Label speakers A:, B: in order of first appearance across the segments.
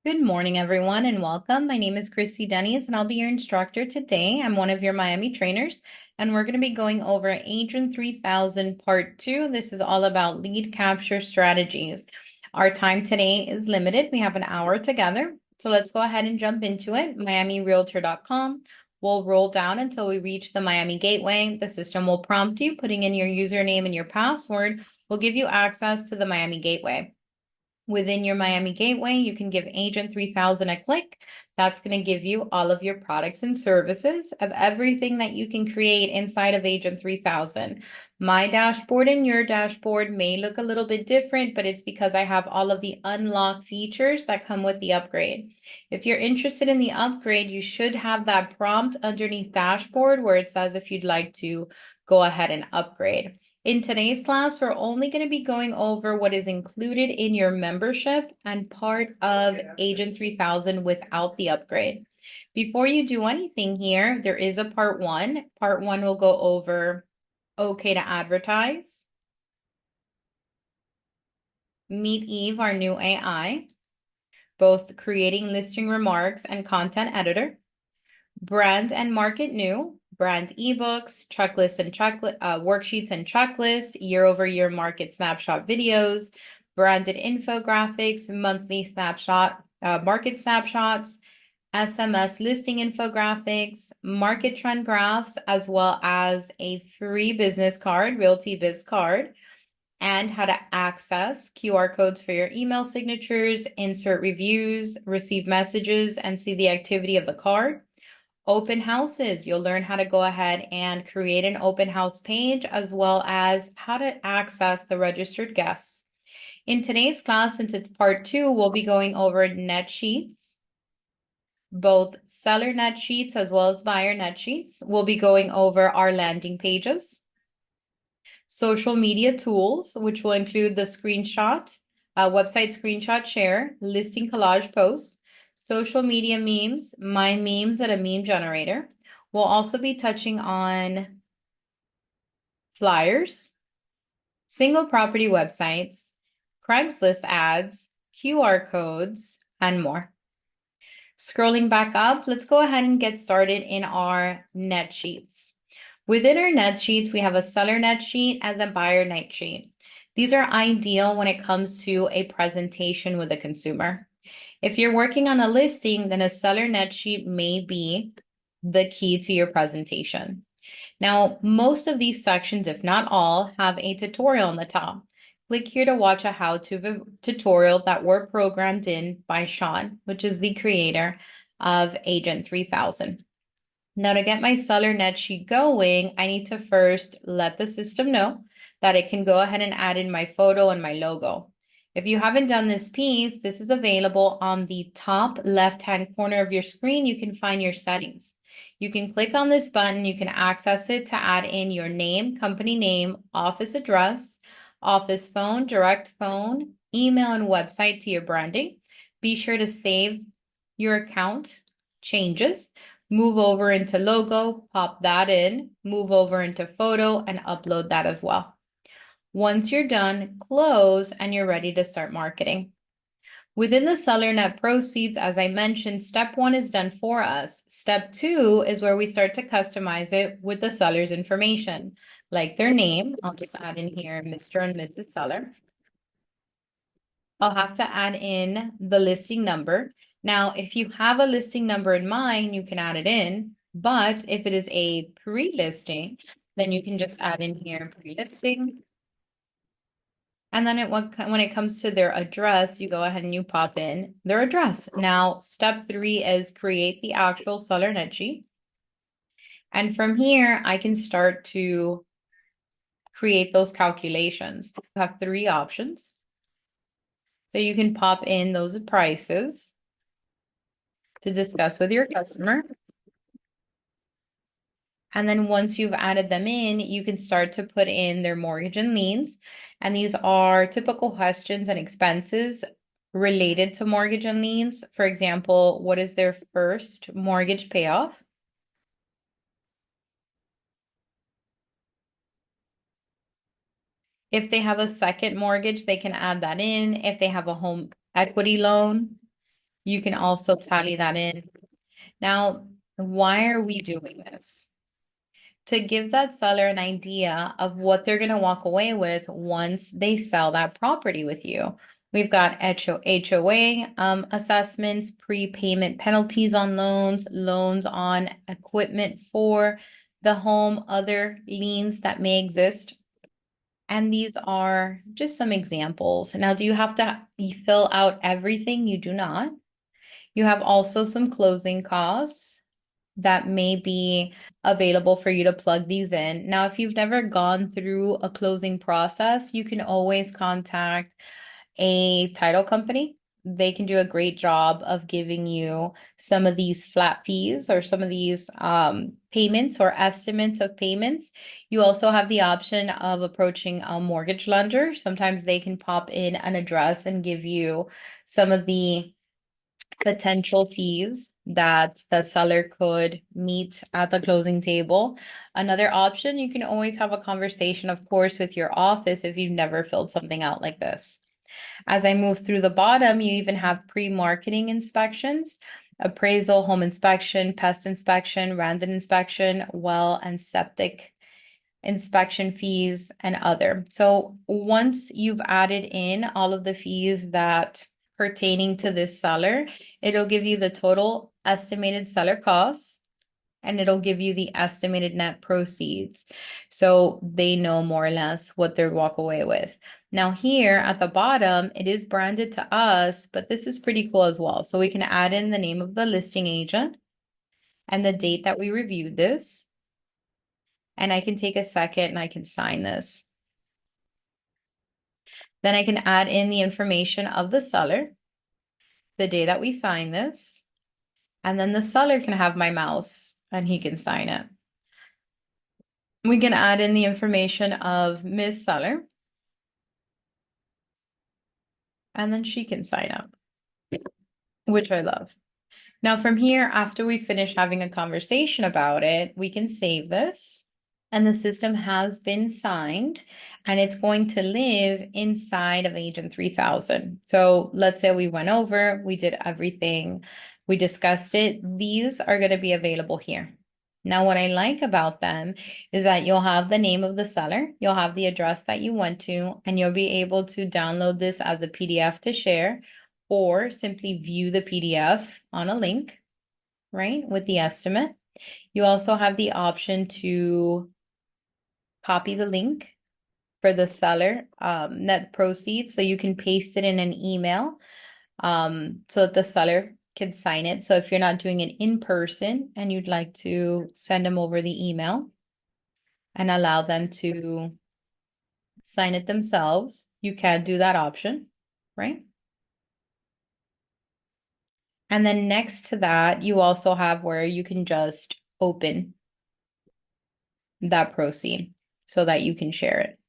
A: Good morning, everyone, and welcome. My name is Christy Denny's, and I'll be your instructor today. I'm one of your Miami trainers, and we're going to be going over Agent 3000 Part 2. This is all about lead capture strategies. Our time today is limited. We have an hour together. So let's go ahead and jump into it. miamirealtor.com. We'll roll down until we reach the Miami Gateway. The system will prompt you. Putting in your username and your password will give you access to the Miami Gateway. Within your Miami Gateway, you can give Agent 3000 a click. That's going to give you all of your products and services of everything that you can create inside of Agent 3000. My dashboard and your dashboard may look a little bit different, but it's because I have all of the unlocked features that come with the upgrade. If you're interested in the upgrade, you should have that prompt underneath dashboard where it says if you'd like to go ahead and upgrade. In today's class, we're only going to be going over what is included in your membership and part of Agent 3000 without the upgrade. Before you do anything here, there is a part one. Part one will go over okay to advertise, meet Eve, our new AI, both creating listing remarks and content editor, brand and market new, brand ebooks, checklists and worksheets and checklists, year-over-year market snapshot videos, branded infographics, monthly market snapshots, SMS listing infographics, market trend graphs, as well as a free business card, Realty Biz card, and how to access QR codes for your email signatures, insert reviews, receive messages, and see the activity of the card. Open houses, you'll learn how to go ahead and create an open house page as well as how to access the registered guests. In today's class, since it's part two, we'll be going over net sheets, both seller net sheets as well as buyer net sheets. We'll be going over our landing pages, social media tools, which will include the website screenshot share, listing collage posts, social media memes, my memes and a meme generator. We'll also be touching on flyers, single property websites, Craigslist ads, QR codes, and more. Scrolling back up, let's go ahead and get started in our net sheets. Within our net sheets, we have a seller net sheet as a buyer net sheet. These are ideal when it comes to a presentation with a consumer. If you're working on a listing, then a seller net sheet may be the key to your presentation. Now, most of these sections, if not all, have a tutorial on the top. Click here to watch a how-to tutorial that were programmed in by Sean, which is the creator of Agent 3000. Now, to get my seller net sheet going, I need to first let the system know that it can go ahead and add in my photo and my logo. If you haven't done this piece, this is available on the top left-hand corner of your screen. You can find your settings. You can click on this button. You can access it to add in your name, company name, office address, office phone, direct phone, email, and website to your branding. Be sure to save your account changes. Move over into logo, pop that in, move over into photo, and upload that as well. Once you're done, close, and you're ready to start marketing. Within the seller net proceeds, as I mentioned, step one is done for us. Step two is where we start to customize it with the seller's information, like their name. I'll just add in here, Mr. and Mrs. Seller. I'll have to add in the listing number. Now, if you have a listing number in mind, you can add it in, but if it is a pre-listing, then you can just add in here pre-listing. And then when it comes to their address, you go ahead and you pop in their address. Now, step three is create the actual seller net sheet. And from here, I can start to create those calculations. You have three options. So you can pop in those prices to discuss with your customer. And then once you've added them in, you can start to put in their mortgage and liens. And these are typical questions and expenses related to mortgage and liens. For example, what is their first mortgage payoff? If they have a second mortgage, they can add that in. If they have a home equity loan, You can also tally that in. Now, why are we doing this? To give that seller an idea of what they're going to walk away with once they sell that property with you. We've got HOA assessments, prepayment penalties on loans, loans on equipment for the home, other liens that may exist. And these are just some examples. Now, do you have to fill out everything? You do not. You have also some closing costs that may be available for you to plug these in. Now, if you've never gone through a closing process, you can always contact a title company. They can do a great job of giving you some of these flat fees or some of these payments or estimates of payments. You also have the option of approaching a mortgage lender. Sometimes they can pop in an address and give you some of the potential fees that the seller could meet at the closing table. Another option, you can always have a conversation, of course, with your office if you've never filled something out like this. As I move through the bottom, you even have pre-marketing inspections, appraisal, home inspection, pest inspection, random inspection, well and septic inspection fees, and other. So once you've added in all of the fees that pertaining to this seller, it'll give you the total estimated seller costs and it'll give you the estimated net proceeds. So they know more or less what they'll walk away with. Now here at the bottom, it is branded to us, but this is pretty cool as well. So we can add in the name of the listing agent and the date that we reviewed this. And I can take a second and I can sign this. Then I can add in the information of the seller, the day that we sign this, and then the seller can have my mouse and he can sign it. We can add in the information of Ms. Seller, and then she can sign up, which I love. Now from here, after we finish having a conversation about it, we can save this. And the system has been signed and it's going to live inside of Agent 3000. So let's say we went over, we did everything, we discussed it. These are going to be available here. Now, what I like about them is that you'll have the name of the seller, you'll have the address that you went to, and you'll be able to download this as a PDF to share or simply view the PDF on a link, right, with the estimate. You also have the option to copy the link for the seller net proceeds. So you can paste it in an email so that the seller can sign it. So if you're not doing it in person and you'd like to send them over the email and allow them to sign it themselves, you can do that option, right? And then next to that, you also have where you can just open that proceed so that you can share it.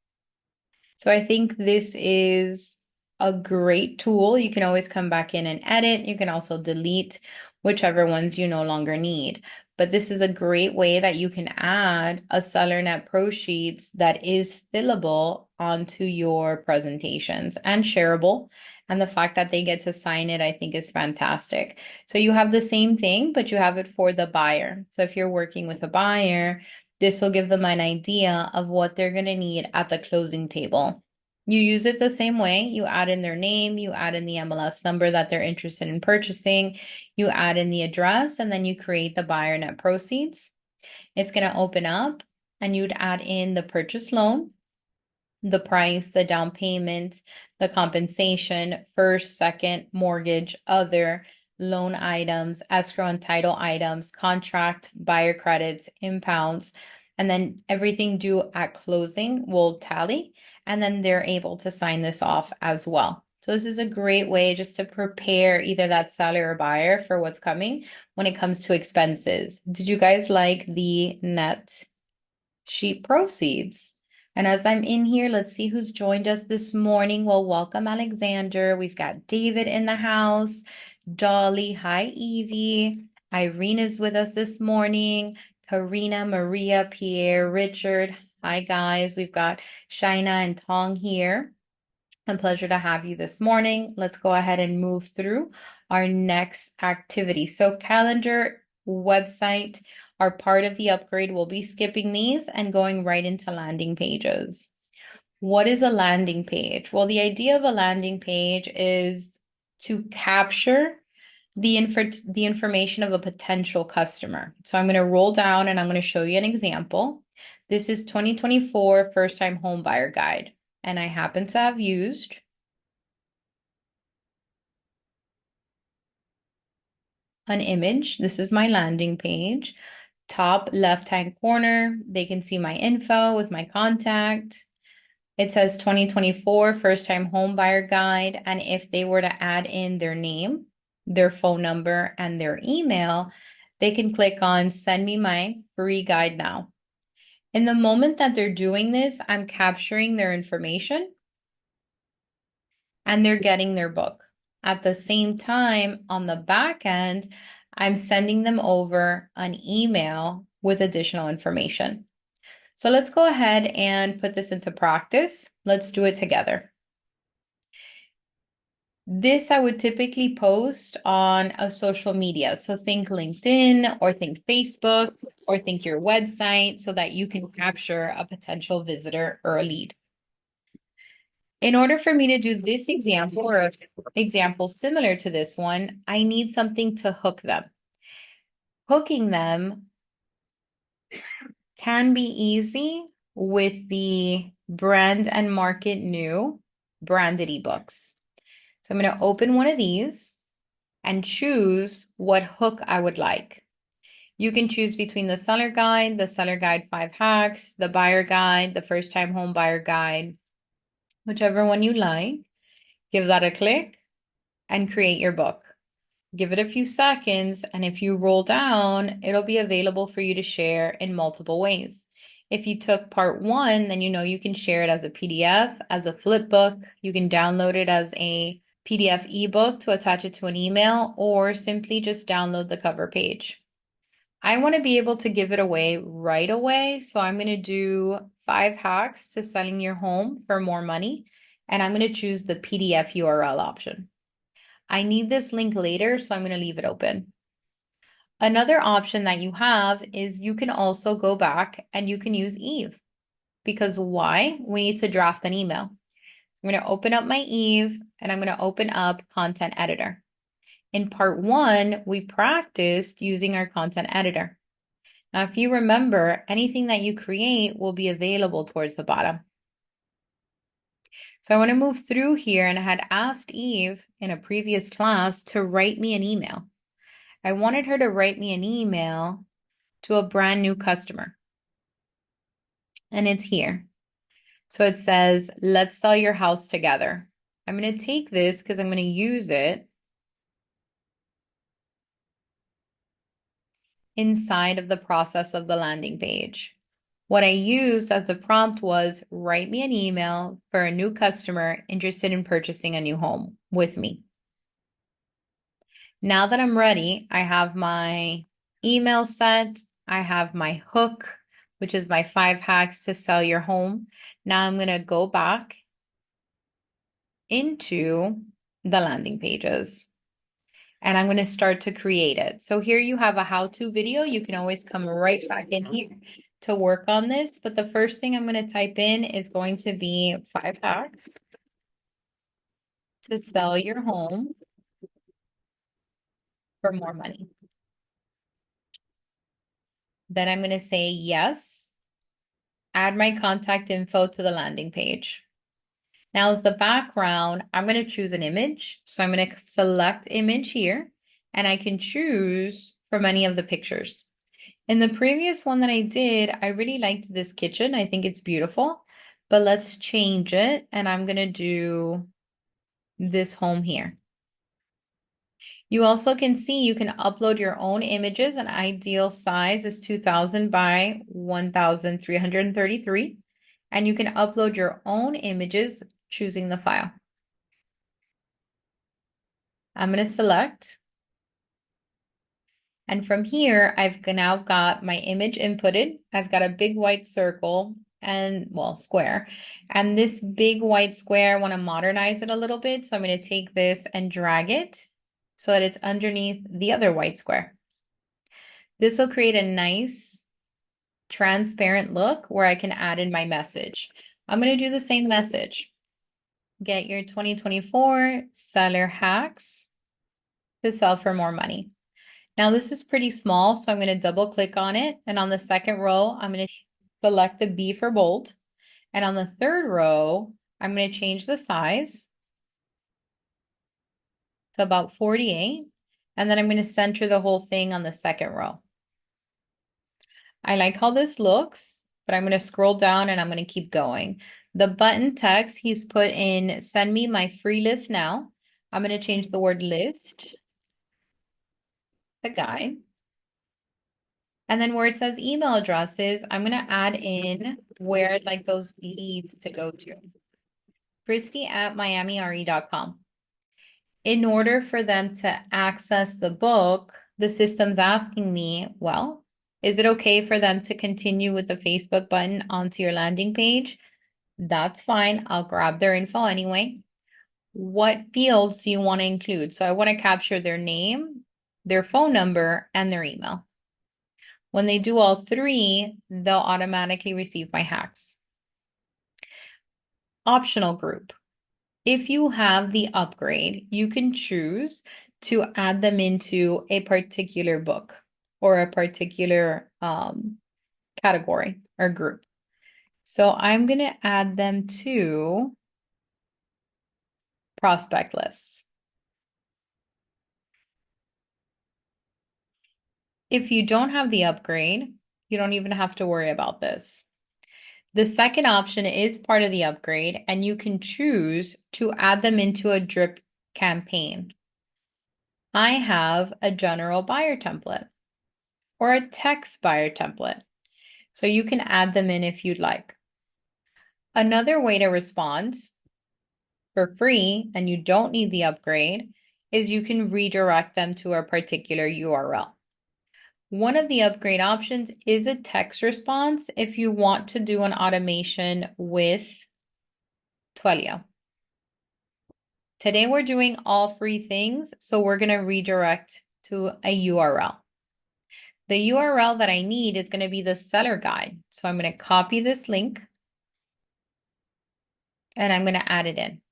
A: So I think this is a great tool. You can always come back in and edit. You can also delete whichever ones you no longer need. But this is a great way that you can add a seller net proceeds that is fillable onto your presentations and shareable. And the fact that they get to sign it, I think is fantastic. So you have the same thing, but you have it for the buyer. So if you're working with a buyer, this will give them an idea of what they're going to need at the closing table. You use it the same way. You add in their name, you add in the MLS number that they're interested in purchasing, you add in the address, and then you create the buyer net proceeds. It's going to open up and you'd add in the purchase loan, the price, the down payment, the compensation, first, second, mortgage, other, loan items, escrow and title items, contract, buyer credits, impounds, and then everything due at closing will tally, and then they're able to sign this off as well. So this is a great way just to prepare either that seller or buyer for what's coming when it comes to expenses. Did you guys like the net sheet proceeds? And as I'm in here, let's see who's joined us this morning. Well, welcome, Alexander. We've got David in the house. Dolly, hi, Evie. Irene is with us this morning. Karina, Maria, Pierre, Richard. Hi, guys. We've got Shaina and Tong here. A pleasure to have you this morning. Let's go ahead and move through our next activity. So calendar, website are part of the upgrade. We'll be skipping these and going right into landing pages. What is a landing page? Well, the idea of a landing page is to capture the information of a potential customer. So I'm going to roll down and I'm going to show you an example. This is 2024 first-time home buyer guide, and I happen to have used an image. This is my landing page. Top left-hand corner, they can see my info with my contact. It says 2024 first-time home buyer guide, and if they were to add in their name, their phone number, and their email, they can click on send me my free guide now. In the moment that they're doing this, I'm capturing their information and they're getting their book. At the same time, on the back end, I'm sending them over an email with additional information. So let's go ahead and put this into practice. Let's do it together. This I would typically post on a social media. So think LinkedIn or think Facebook or think your website so that you can capture a potential visitor or a lead. In order for me to do this example or an example similar to this one, I need something to hook them. Hooking them can be easy with the brand and market new branded ebooks. So I'm going to open one of these and choose what hook I would like. You can choose between the seller guide 5 hacks, the buyer guide, the first time home buyer guide, whichever one you like. Give that a click and create your book. Give it a few seconds, and if you roll down, it'll be available for you to share in multiple ways. If you took part 1, then you know you can share it as a PDF, as a flip book. You can download it as a PDF ebook to attach it to an email, or simply just download the cover page. I want to be able to give it away right away, so I'm going to do 5 hacks to selling your home for more money, and I'm going to choose the PDF URL option. I need this link later, so I'm going to leave it open. Another option that you have is you can also go back and you can use Eve. Because why? We need to draft an email. I'm going to open up my Eve and I'm going to open up Content Editor. In part 1, we practiced using our content editor. Now, if you remember, anything that you create will be available towards the bottom. So I want to move through here, and I had asked Eve in a previous class to write me an email. I wanted her to write me an email to a brand new customer. And it's here. So it says, let's sell your house together. I'm going to take this because I'm going to use it inside of the process of the landing page. What I used as the prompt was write me an email for a new customer interested in purchasing a new home with me. Now that I'm ready, I have my email set. I have my hook, which is my 5 hacks to sell your home. Now I'm going to go back into the landing pages and I'm going to start to create it. So here you have a how-to video. You can always come right back in here to work on this. But the first thing I'm going to type in is going to be 5 hacks to sell your home for more money. Then I'm going to say yes, add my contact info to the landing page. Now as the background, I'm going to choose an image. So I'm going to select image here and I can choose from any of the pictures. In the previous one that I did, I really liked this kitchen. I think it's beautiful, but let's change it. And I'm going to do this home here. You also can see you can upload your own images. An ideal size is 2000 by 1333. And you can upload your own images choosing the file. I'm going to select. And from here, I've now got my image inputted. I've got a big white circle and, well, square. And this big white square, I want to modernize it a little bit. So I'm going to take this and drag it so that it's underneath the other white square. This will create a nice transparent look where I can add in my message. I'm going to do the same message. Get your 2024 seller hacks to sell for more money. Now this is pretty small, so I'm going to double click on it. And on the second row, I'm going to select the B for bold. And on the third row, I'm going to change the size to about 48. And then I'm going to center the whole thing on the second row. I like how this looks, but I'm going to scroll down and I'm going to keep going. The button text, he's put in, send me my free list now. I'm going to change the word list, the guy. And then where it says email addresses, I'm going to add in where I'd like those leads to go to. Christy@miamire.com. In order for them to access the book, the system's asking me, well, is it okay for them to continue with the Facebook button onto your landing page? That's fine. I'll grab their info anyway. What fields do you want to include? So I want to capture their name, their phone number, and their email. When they do all three, they'll automatically receive my hacks. Optional group. If you have the upgrade, you can choose to add them into a particular book or a particular category or group. So I'm going to add them to prospect lists. If you don't have the upgrade, you don't even have to worry about this. The second option is part of the upgrade, and you can choose to add them into a drip campaign. I have a general buyer template or a text buyer template, so you can add them in if you'd like. Another way to respond for free, and you don't need the upgrade, is you can redirect them to a particular URL. One of the upgrade options is a text response if you want to do an automation with Twilio. Today we're doing all free things, so we're going to redirect to a URL. The URL that I need is going to be the seller guide. So I'm going to copy this link and I'm going to add it in.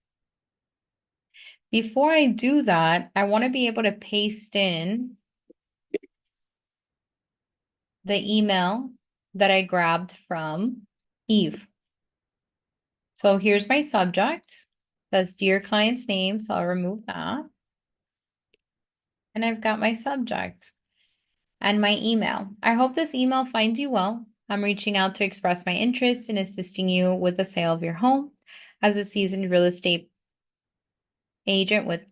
A: Before I do that, I want to be able to paste in the email that I grabbed from Eve. So here's my subject. That's dear client's name, so I'll remove that. And I've got my subject and my email. I hope this email finds you well. I'm reaching out to express my interest in assisting you with the sale of your home. As a seasoned real estate agent with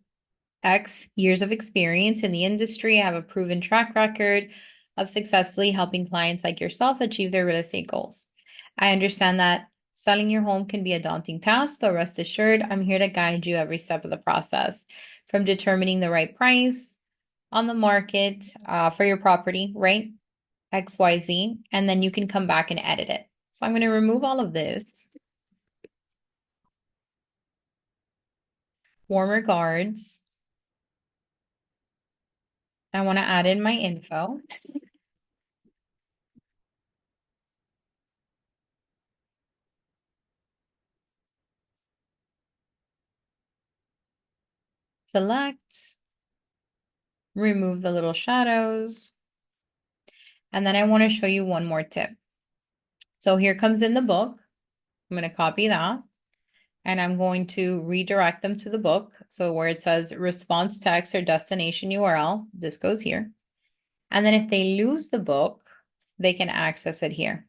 A: X years of experience in the industry, I have a proven track record of successfully helping clients like yourself achieve their real estate goals. I understand that selling your home can be a daunting task, but rest assured, I'm here to guide you every step of the process, from determining the right price on the market for your property, right? XYZ, and then you can come back and edit it. So I'm going to remove all of this. Warm regards. I want to add in my info. Select. Remove the little shadows. And then I want to show you one more tip. So here comes in the book. I'm going to copy that. And I'm going to redirect them to the book. So where it says response text or destination URL, this goes here. And then if they lose the book, they can access it here.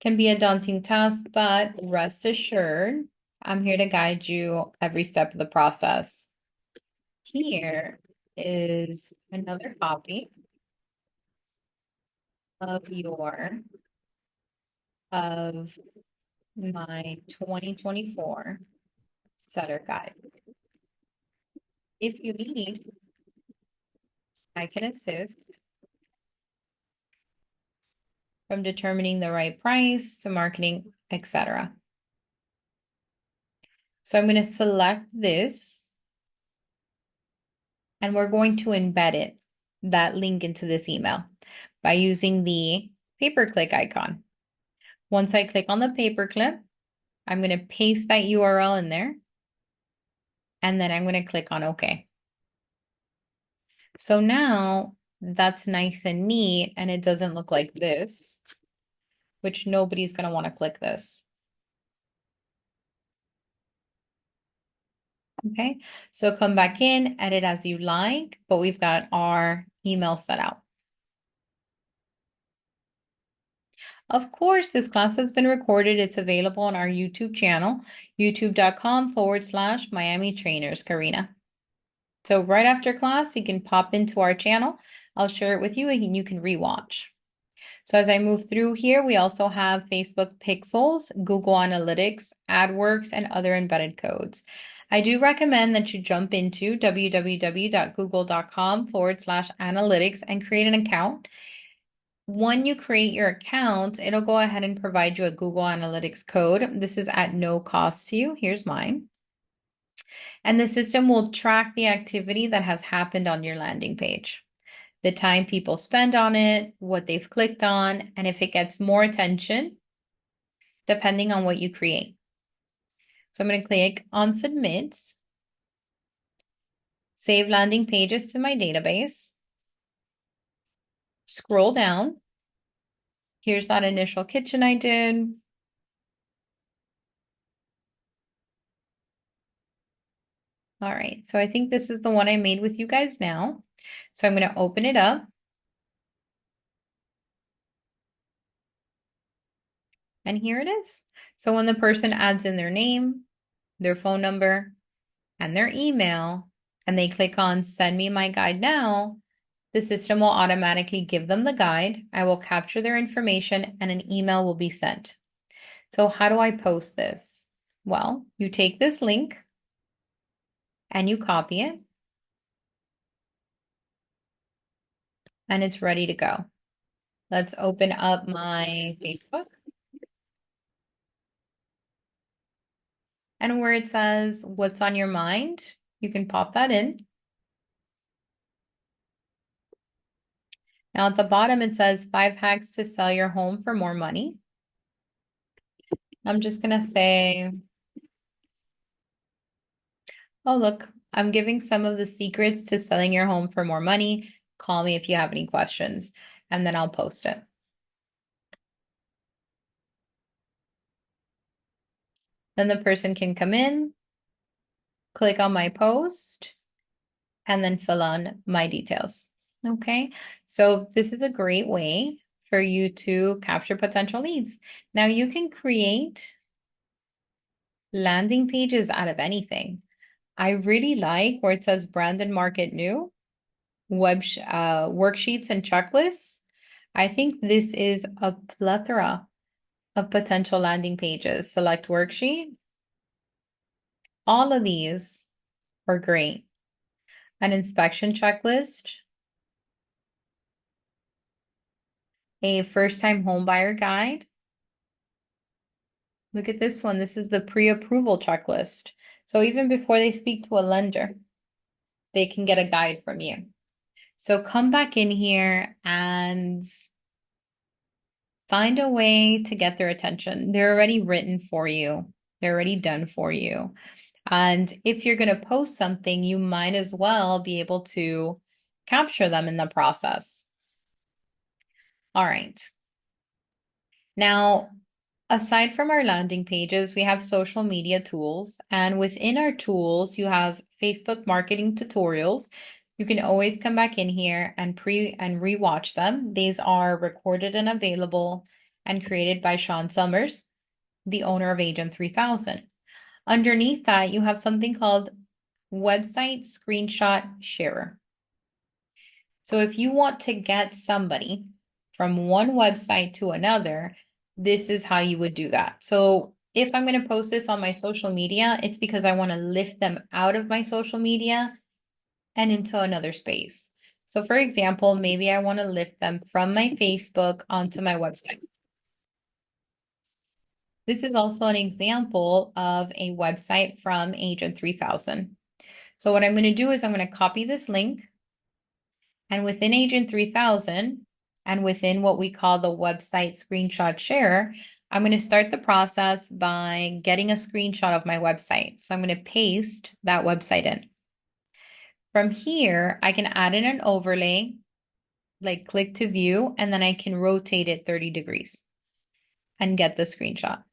A: Can be a daunting task, but rest assured, I'm here to guide you every step of the process. Here is another copy of my 2024 setter guide. If you need, I can assist from determining the right price to marketing, etc. So I'm going to select this and we're going to embed it, that link into this email by using the paperclip icon. Once I click on the paperclip, I'm going to paste that URL in there and then I'm going to click on OK. So now that's nice and neat and it doesn't look like this, which nobody's going to want to click this. Okay, so come back in, edit as you like, but we've got our email set out. Of course, this class has been recorded. It's available on our YouTube channel, youtube.com/miamitrainers, Karina. So right after class, you can pop into our channel. I'll share it with you and you can rewatch. So as I move through here, we also have Facebook Pixels, Google Analytics, AdWorks, and other embedded codes. I do recommend that you jump into www.google.com/analytics and create an account. When you create your account, it'll go ahead and provide you a Google Analytics code. This is at no cost to you. Here's mine. And the system will track the activity that has happened on your landing page, the time people spend on it, what they've clicked on, and if it gets more attention, depending on what you create. So I'm going to click on Submit, save landing pages to my database, scroll down. Here's that initial kitchen I did. All right, so I think this is the one I made with you guys now. So I'm going to open it up. And here it is. So when the person adds in their name, their phone number, and their email, and they click on Send Me My Guide Now, the system will automatically give them the guide. I will capture their information and an email will be sent. So how do I post this? Well, you take this link and you copy it, and it's ready to go. Let's open up my Facebook. And where it says, what's on your mind, you can pop that in. Now at the bottom, it says 5 hacks to sell your home for more money. I'm just going to say, oh, look, I'm giving some of the secrets to selling your home for more money. Call me if you have any questions, and then I'll post it. Then the person can come in, click on my post, and then fill on my details. Okay, so this is a great way for you to capture potential leads. Now you can create landing pages out of anything. I really like where it says brand and market new, worksheets and checklists. I think this is a plethora of potential landing pages. Select worksheet. All of these are great. An inspection checklist, a first-time homebuyer guide. Look at this one. This is the pre-approval checklist. So even before they speak to a lender, they can get a guide from you. So come back in here and find a way to get their attention. They're already written for you. They're already done for you. And if you're going to post something, you might as well be able to capture them in the process. All right. Now, aside from our landing pages, we have social media tools. And within our tools, you have Facebook marketing tutorials. You can always come back in here and rewatch them. These are recorded and available and created by Sean Summers, the owner of Agent 3000. Underneath that, you have something called Website Screenshot Sharer. So if you want to get somebody from one website to another, this is how you would do that. So if I'm going to post this on my social media, it's because I want to lift them out of my social media and into another space. So for example, maybe I want to lift them from my Facebook onto my website. This is also an example of a website from Agent 3000. So what I'm going to do is I'm going to copy this link, and within Agent 3000 and within what we call the website screenshot share, I'm going to start the process by getting a screenshot of my website. So I'm going to paste that website in. From here, I can add in an overlay, like click to view, and then I can rotate it 30 degrees and get the screenshot.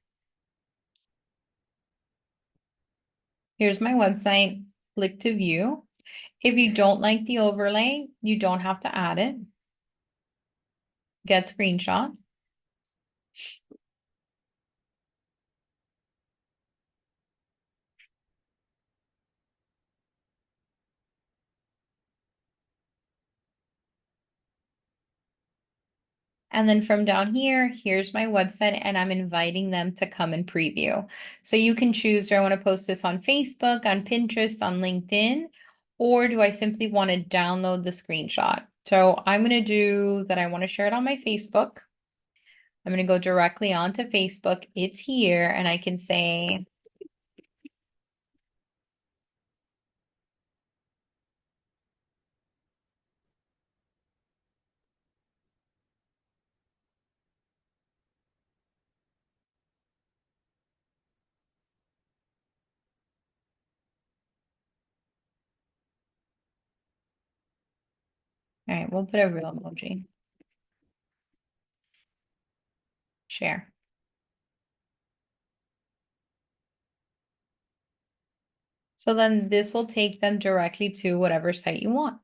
A: Here's my website, click to view. If you don't like the overlay, you don't have to add it. Get screenshot. And then from down here, here's my website, and I'm inviting them to come and preview. So you can choose, do I want to post this on Facebook, on Pinterest, on LinkedIn, or do I simply want to download the screenshot? So I'm going to do that. I want to share it on my Facebook. I'm going to go directly onto Facebook. It's here, and I can say, all right, we'll put a real emoji. Share. So then this will take them directly to whatever site you want.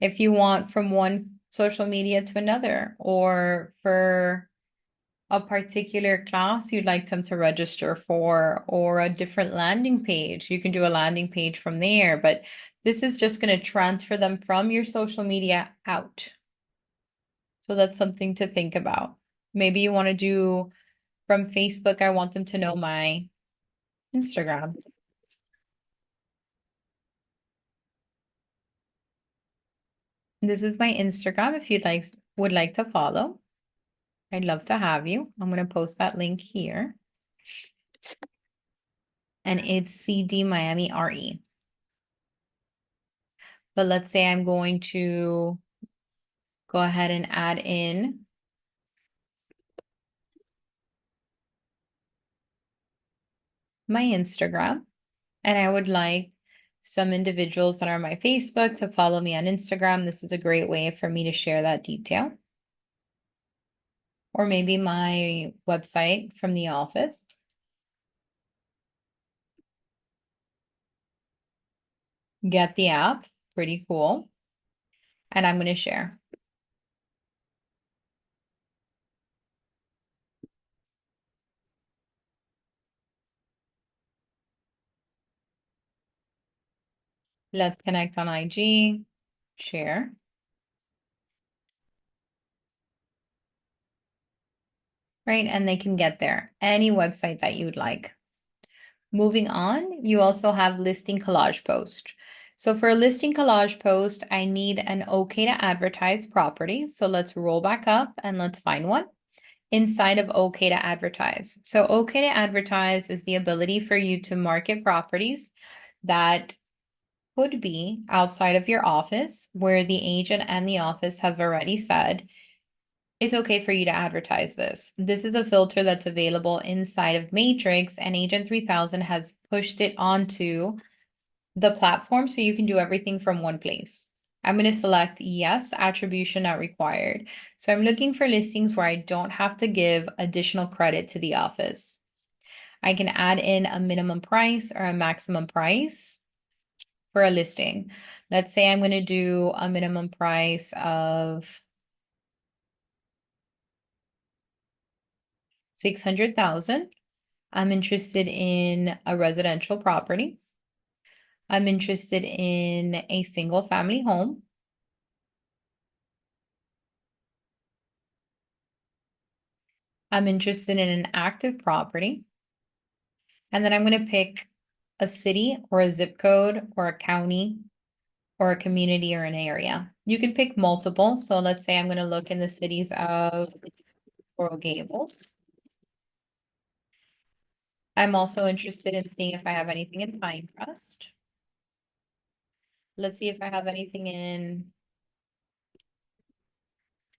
A: If you want from one social media to another, or for a particular class you'd like them to register for, or a different landing page, you can do a landing page from there. But this is just going to transfer them from your social media out. So that's something to think about. Maybe you want to do from Facebook, I want them to know my Instagram. This is my Instagram if you'd would like to follow. I'd love to have you. I'm going to post that link here. And it's CD Miami RE. But let's say I'm going to go ahead and add in my Instagram. And I would like some individuals that are on my Facebook to follow me on Instagram. This is a great way for me to share that detail. Or maybe my website from the office. Get the app, pretty cool. And I'm going to share. Let's connect on IG, share. Right? And they can get there. Any website that you would like. Moving on, you also have listing collage post. So for a listing collage post, I need an okay to advertise property. So let's roll back up and let's find one inside of okay to advertise. So okay to advertise is the ability for you to market properties that could be outside of your office, where the agent and the office have already said, it's okay for you to advertise this. This is a filter that's available inside of Matrix, and Agent 3000 has pushed it onto the platform so you can do everything from one place. I'm going to select yes, attribution not required. So I'm looking for listings where I don't have to give additional credit to the office. I can add in a minimum price or a maximum price for a listing. Let's say I'm going to do a minimum price of 600,000. I'm interested in a residential property. I'm interested in a single family home. I'm interested in an active property. And then I'm going to pick a city or a zip code or a county or a community or an area. You can pick multiple. So let's say I'm going to look in the cities of Coral Gables. I'm also interested in seeing if I have anything in Pinecrest. Let's see if I have anything in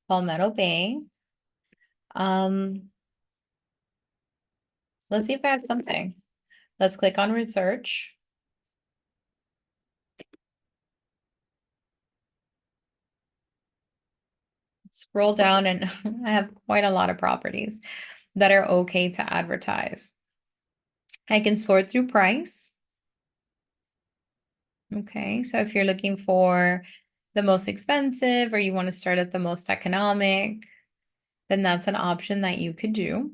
A: Palmetto Bay. Let's see if I have something. Let's click on research. Scroll down and I have quite a lot of properties that are okay to advertise. I can sort through price. Okay, so if you're looking for the most expensive or you want to start at the most economic, then that's an option that you could do.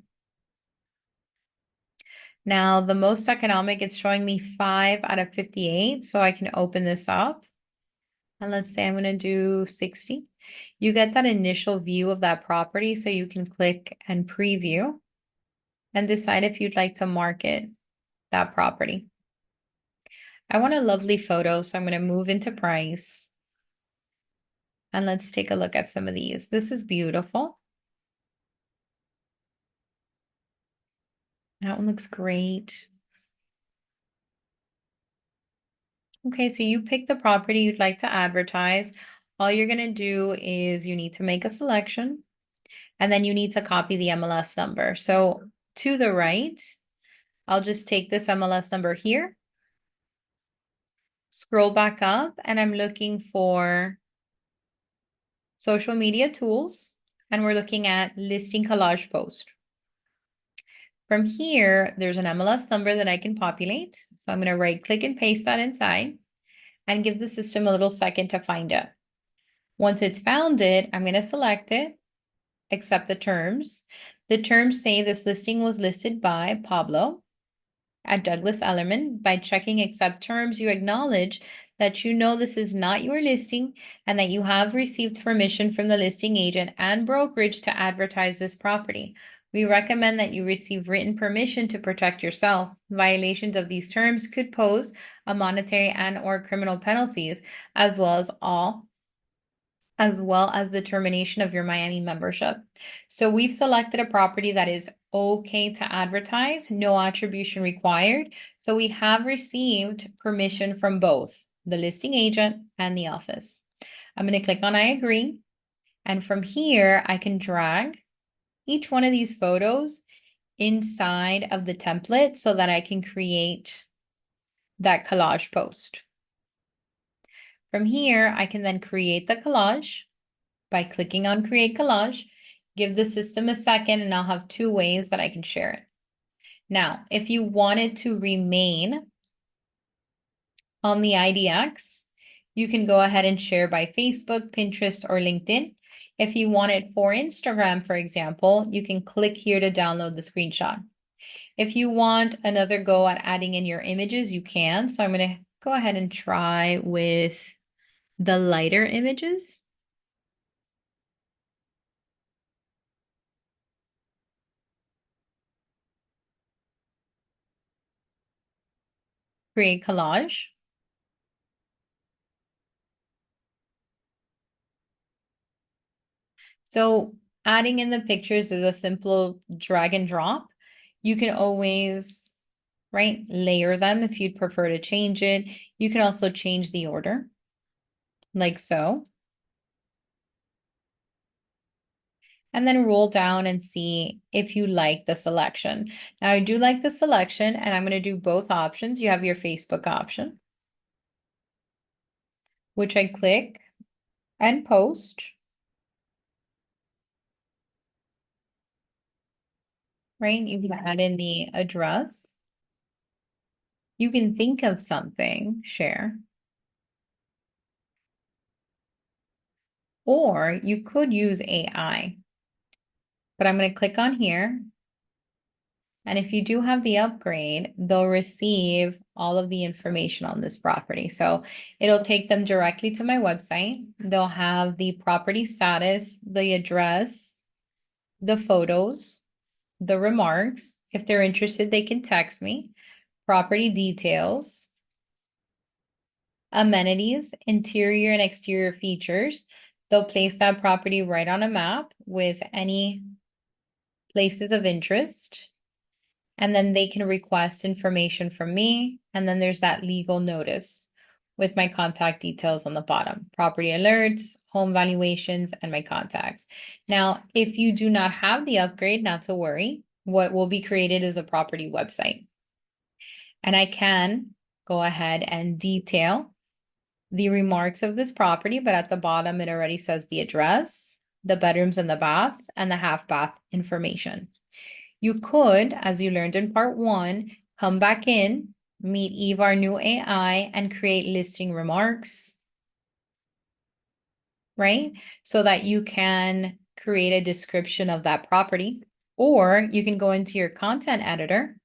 A: Now, the most economic, it's showing me 5 out of 58, so I can open this up. And let's say I'm going to do 60. You get that initial view of that property, so you can click and preview and decide if you'd like to market that property. I want a lovely photo, so I'm going to move into price. And let's take a look at some of these. This is beautiful. That one looks great. Okay, so you pick the property you'd like to advertise. All you're going to do is you need to make a selection and then you need to copy the MLS number. So to the right, I'll just take this MLS number here, scroll back up, and I'm looking for social media tools, and we're looking at listing collage post. From here, there's an MLS number that I can populate. So I'm going to right click and paste that inside and give the system a little second to find it. Once it's found it, I'm going to select it, accept the terms. The terms say this listing was listed by Pablo at Douglas Ellerman. By checking accept terms, you acknowledge that you know this is not your listing and that you have received permission from the listing agent and brokerage to advertise this property. We recommend that you receive written permission to protect yourself. Violations of these terms could pose a monetary and/or criminal penalties, as well as the termination of your Miami membership. So we've selected a property that is okay to advertise, no attribution required. So we have received permission from both the listing agent and the office. I'm going to click on I agree. And from here, I can drag each one of these photos inside of the template so that I can create that collage post. From here, I can then create the collage by clicking on Create Collage. Give the system a second and I'll have 2 ways that I can share it. Now, if you wanted to remain on the IDX, you can go ahead and share by Facebook, Pinterest, or LinkedIn. If you want it for Instagram, for example, you can click here to download the screenshot. If you want another go at adding in your images, you can. So I'm going to go ahead and try with the lighter images. Create collage. So adding in the pictures is a simple drag and drop. You can always, right, layer them if you'd prefer to change it. You can also change the order, like so. And then roll down and see if you like the selection. Now I do like the selection and I'm going to do both options. You have your Facebook option, which I click and post. Right? You can add in the address. You can think of something, share. Or you could use AI. But I'm going to click on here. And if you do have the upgrade, they'll receive all of the information on this property. So it'll take them directly to my website. They'll have the property status, the address, the photos, the remarks. If they're interested, they can text me. Property details, amenities, interior and exterior features. They'll place that property right on a map with any places of interest. And then they can request information from me. And then there's that legal notice with my contact details on the bottom, property alerts, home valuations, and my contacts. Now, if you do not have the upgrade, not to worry, what will be created is a property website. And I can go ahead and detail the remarks of this property, but at the bottom, it already says the address, the bedrooms and the baths, and the half bath information. You could, as you learned in part one, come back in, meet Eve, our new AI, and create listing remarks, right? So that you can create a description of that property. Or you can go into your content editor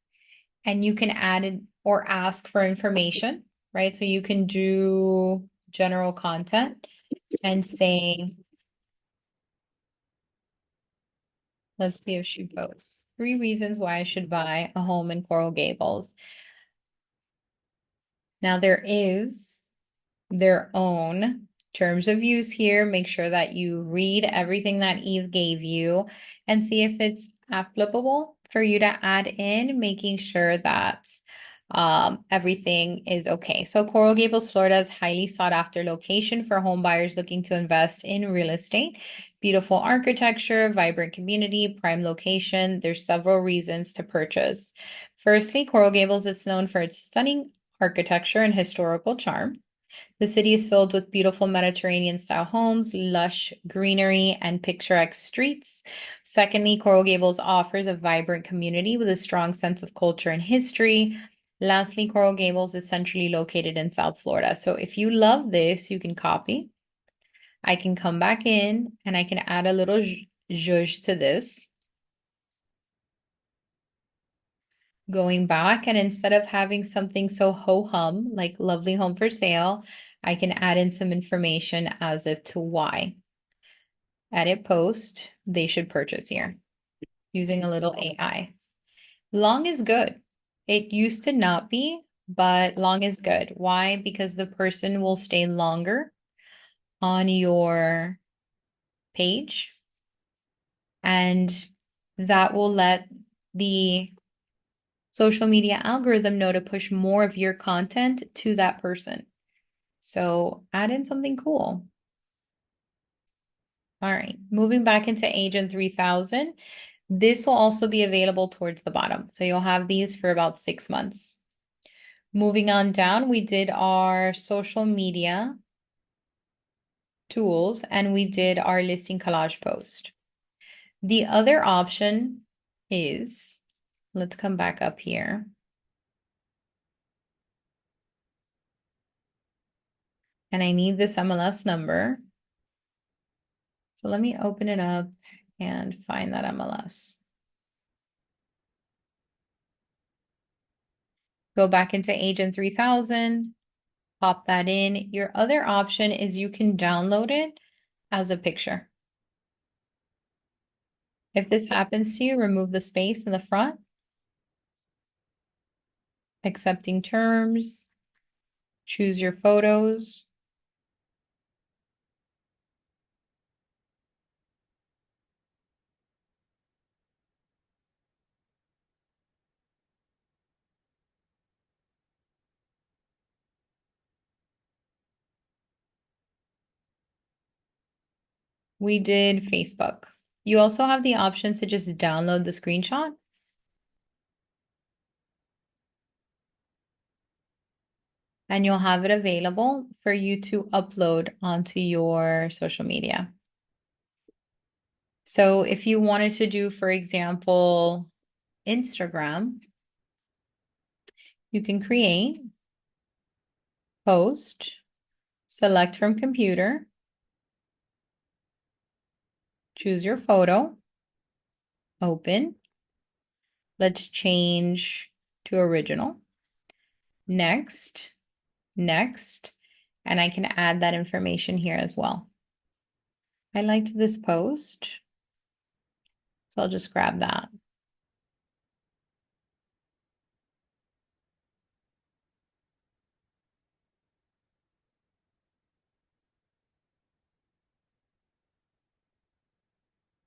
A: and you can add in or ask for information, right? So you can do general content and say, let's see if she posts 3 reasons why I should buy a home in Coral Gables. Now there is their own terms of use here. Make sure that you read everything that Eve gave you and see if it's applicable for you to add in, making sure that everything is okay. So Coral Gables, Florida is highly sought after location for home buyers looking to invest in real estate. Beautiful architecture, vibrant community, prime location. There's several reasons to purchase. Firstly, Coral Gables is known for its stunning architecture and historical charm. The city is filled with beautiful Mediterranean-style homes, lush greenery, and picturesque streets. Secondly, Coral Gables offers a vibrant community with a strong sense of culture and history. Lastly, Coral Gables is centrally located in South Florida. So if you love this, you can copy. I can come back in and I can add a little zhuzh to this. Going back, and instead of having something so ho-hum like lovely home for sale, I can add in some information as if to why. Edit post, they should purchase here using a little AI. Long is good. It used to not be, but long is good. Why? Because the person will stay longer on your page, and that will let the social media algorithm know to push more of your content to that person. So add in something cool. All right, moving back into Agent 3000. This will also be available towards the bottom. So you'll have these for about 6 months. Moving on down, we did our social media tools and we did our listing collage post. The other option is, let's come back up here. And I need this MLS number. So let me open it up and find that MLS. Go back into Agent 3000, pop that in. Your other option is you can download it as a picture. If this happens to you, remove the space in the front. Accepting terms. Choose your photos. We did Facebook. You also have the option to just download the screenshot. And you'll have it available for you to upload onto your social media. So if you wanted to do, for example, Instagram, you can create, post, select from computer, choose your photo, open. Let's change to original. Next, next, and I can add that information here as well. I liked this post, so I'll just grab that.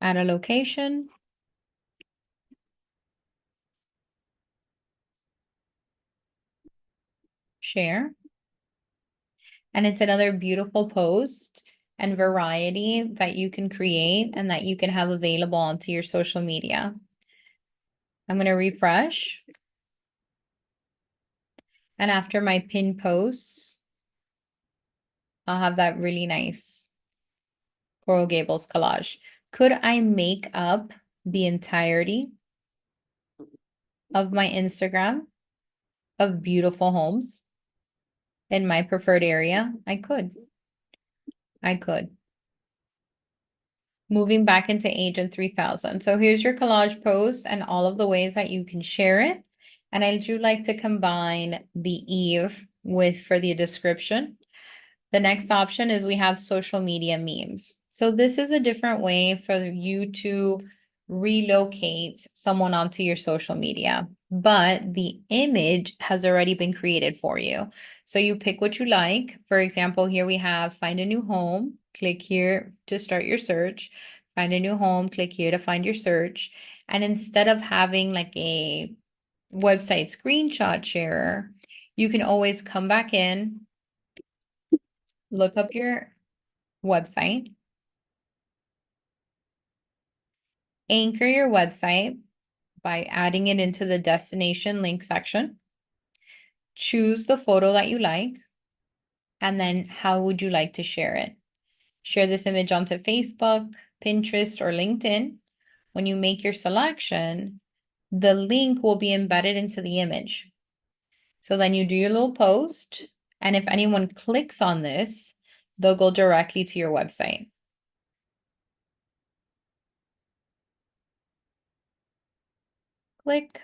A: Add a location. share. And it's another beautiful post and variety that you can create and that you can have available onto your social media. I'm going to refresh. And after my pin posts, I'll have that really nice Coral Gables collage. Could I make up the entirety of my Instagram of beautiful homes in my preferred area? I could. Moving back into Agent 3000. So here's your collage post and all of the ways that you can share it. And I do like to combine the Eve with for the description. The next option is we have social media memes. So this is a different way for you to relocate someone onto your social media, but the image has already been created for you. So you pick what you like. For example, here we have find a new home. Click here to start your search. Find a new home. Click here to find your search. And instead of having like a website screenshot sharer, you can always come back in, look up your website, anchor your website by adding it into the destination link section, choose the photo that you like, and then how would you like to share it? Share this image onto Facebook, Pinterest, or LinkedIn. When you make your selection, the link will be embedded into the image. So then you do your little post, and if anyone clicks on this, they'll go directly to your website. Click,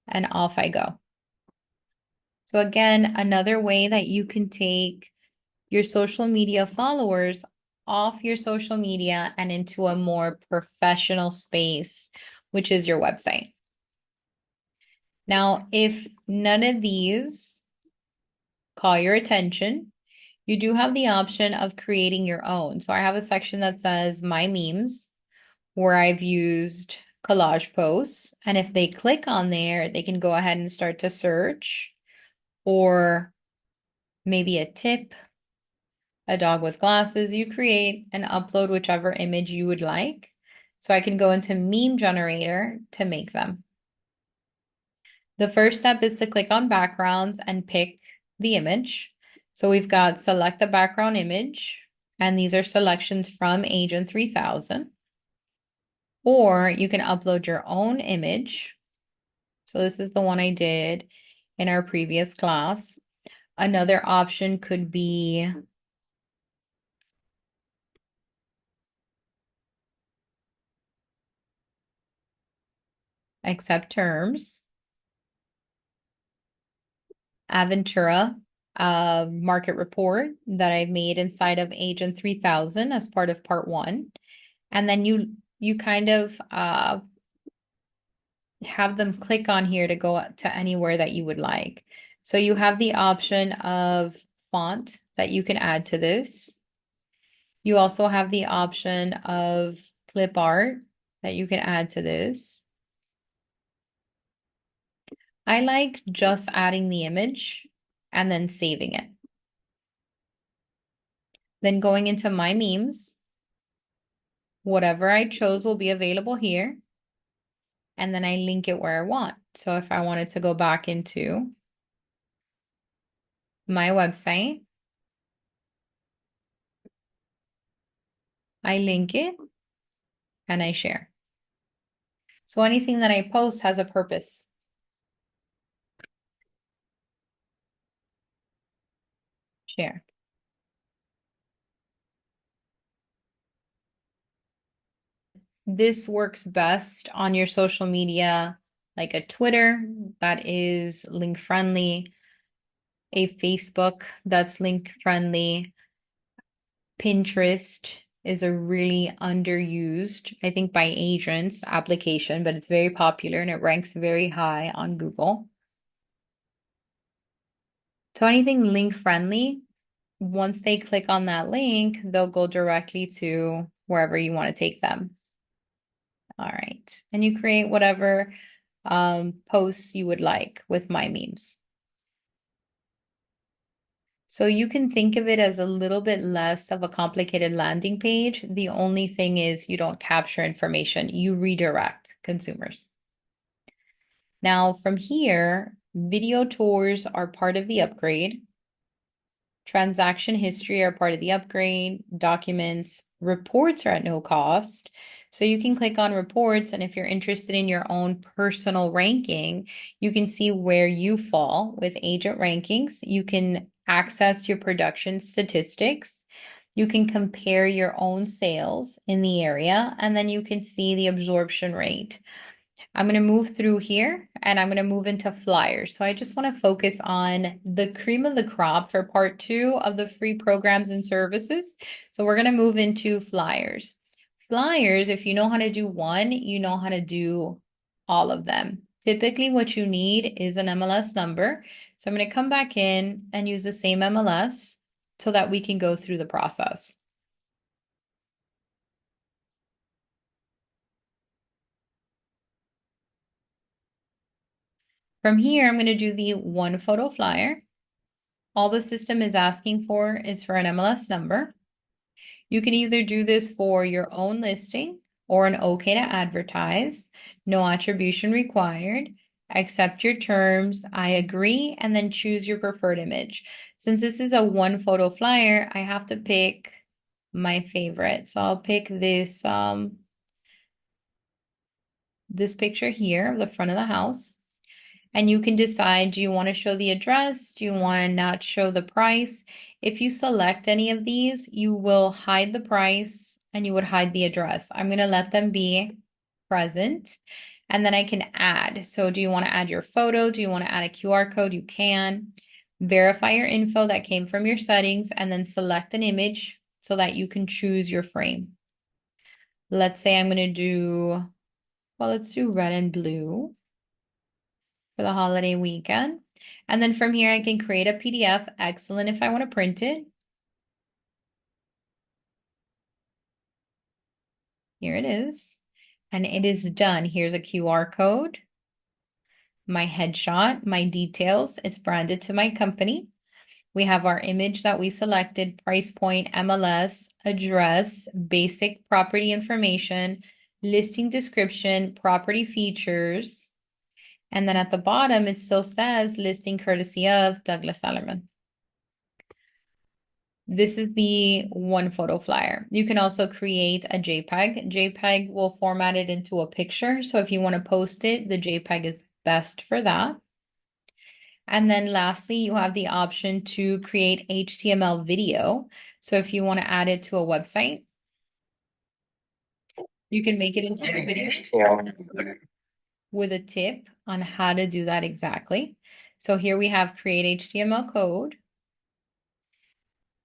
A: and off I go. So again, another way that you can take your social media followers off your social media and into a more professional space, which is your website. Now, if none of these call your attention, you do have the option of creating your own. So I have a section that says My Memes, where I've used collage posts. And if they click on there, they can go ahead and start to search, or maybe a tip, a dog with glasses. You create and upload whichever image you would like. So I can go into meme generator to make them. The first step is to click on backgrounds and pick the image. So we've got select the background image, and these are selections from Agent 3000. Or you can upload your own image. So this is the one I did in our previous class. Another option could be accept terms, Aventura market report that I made inside of Agent 3000 as part of part 1. And then you kind of have them click on here to go to anywhere that you would like. So you have the option of font that you can add to this. You also have the option of clip art that you can add to this. I like just adding the image and then saving it. Then going into my memes, whatever I chose will be available here. And then I link it where I want. So if I wanted to go back into my website, I link it and I share. So anything that I post has a purpose. Share. This works best on your social media, like a Twitter that is link friendly, a Facebook that's link friendly. Pinterest is a really underused, I think, by agents application, but it's very popular and it ranks very high on Google. So anything link friendly, once they click on that link, they'll go directly to wherever you want to take them. All right. And you create whatever posts you would like with my memes. So you can think of it as a little bit less of a complicated landing page. The only thing is you don't capture information, you redirect consumers. Now from here, video tours are part of the upgrade. Transaction history are part of the upgrade. Documents, reports are at no cost. So you can click on reports, and if you're interested in your own personal ranking, you can see where you fall with agent rankings. You can access your production statistics. You can compare your own sales in the area, and then you can see the absorption rate. I'm going to move through here and I'm going to move into flyers. So I just want to focus on the cream of the crop for part 2 of the free programs and services. So we're going to move into flyers. Flyers, if you know how to do one, you know how to do all of them. Typically what you need is an MLS number. So I'm going to come back in and use the same MLS so that we can go through the process. From here, I'm going to do the one photo flyer. All the system is asking for is for an MLS number. You can either do this for your own listing or an okay to advertise, no attribution required, accept your terms, I agree, and then choose your preferred image. Since this is a one photo flyer, I have to pick my favorite. So I'll pick this picture here of the front of the house. And you can decide, do you want to show the address? Do you want to not show the price? If you select any of these, you will hide the price and you would hide the address. I'm going to let them be present. And then I can add. So do you want to add your photo? Do you want to add a QR code? You can. Verify your info that came from your settings and then select an image so that you can choose your frame. Let's say I'm going to do, well, let's do red and blue for the holiday weekend. And then from here, I can create a PDF. Excellent if I want to print it. Here it is. And it is done. Here's a QR code, my headshot, my details. It's branded to my company. We have our image that we selected, price point, MLS, address, basic property information, listing description, property features. And then at the bottom, it still says listing courtesy of Douglas Ellerman. This is the one photo flyer. You can also create a JPEG. JPEG will format it into a picture. So if you want to post it, the JPEG is best for that. And then lastly, you have the option to create HTML video. So if you want to add it to a website, you can make it into a video with a tip on how to do that exactly. So here we have create HTML code.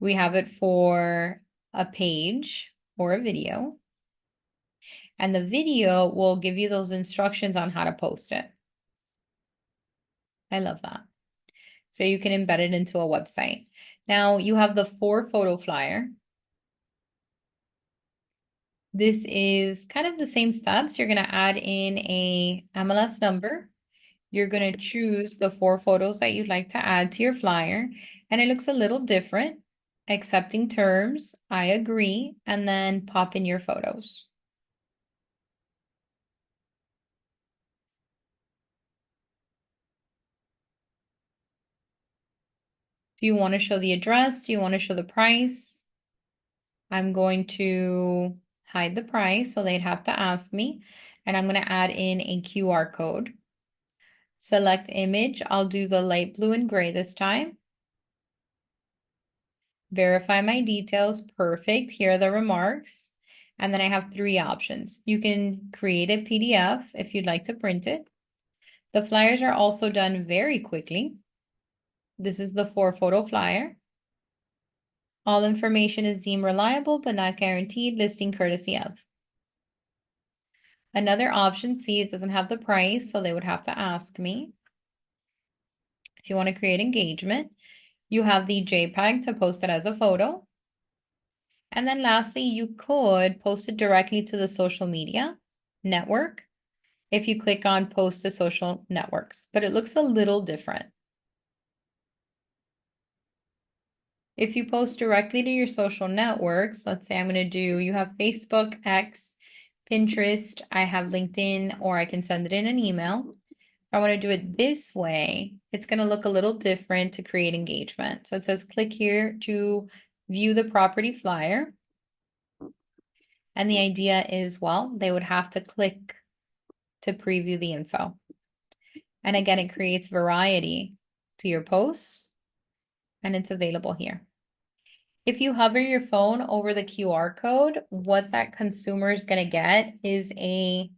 A: We have it for a page or a video. And the video will give you those instructions on how to post it. I love that. So you can embed it into a website. Now you have the 4 photo flyer. This is kind of the same steps. You're going to add in a MLS number. You're going to choose the 4 photos that you'd like to add to your flyer. And it looks a little different. Accepting terms, I agree, and then pop in your photos. Do you want to show the address? Do you want to show the price? I'm going to hide the price, so they'd have to ask me. And I'm going to add in a QR code. Select image. I'll do the light blue and gray this time. Verify my details. Perfect. Here are the remarks. And then I have 3 options. You can create a PDF if you'd like to print it. The flyers are also done very quickly. This is the 4 photo flyer. All information is deemed reliable but not guaranteed. Listing courtesy of. Another option, see, it doesn't have the price, so they would have to ask me. If you want to create engagement, you have the JPEG to post it as a photo. And then lastly, you could post it directly to the social media network if you click on post to social networks, but it looks a little different. If you post directly to your social networks, let's say I'm going to do, you have Facebook, X, Pinterest, I have LinkedIn, or I can send it in an email. If I want to do it this way, it's going to look a little different to create engagement. So it says click here to view the property flyer. And the idea is, well, they would have to click to preview the info. And again, it creates variety to your posts, and it's available here. If you hover your phone over the QR code, what that consumer is going to get is a